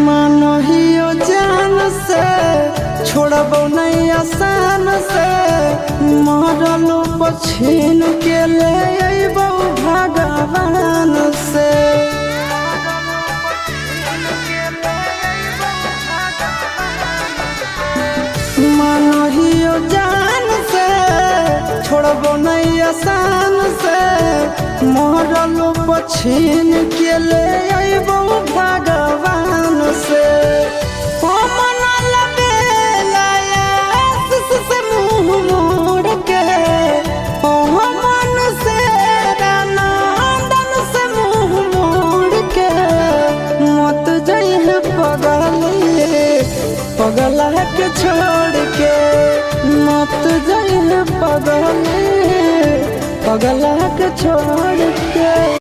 मानहियो जान से छोड़बो नहीं आसान से मरलो पछीन के ले अइबो भगवान से। मानहियो जान से छोड़बो नहीं आसान से मरलो पछीन के ले अइबो भगवान से। पगला के छोड़ के मत जाइए पगला के छोड़ के।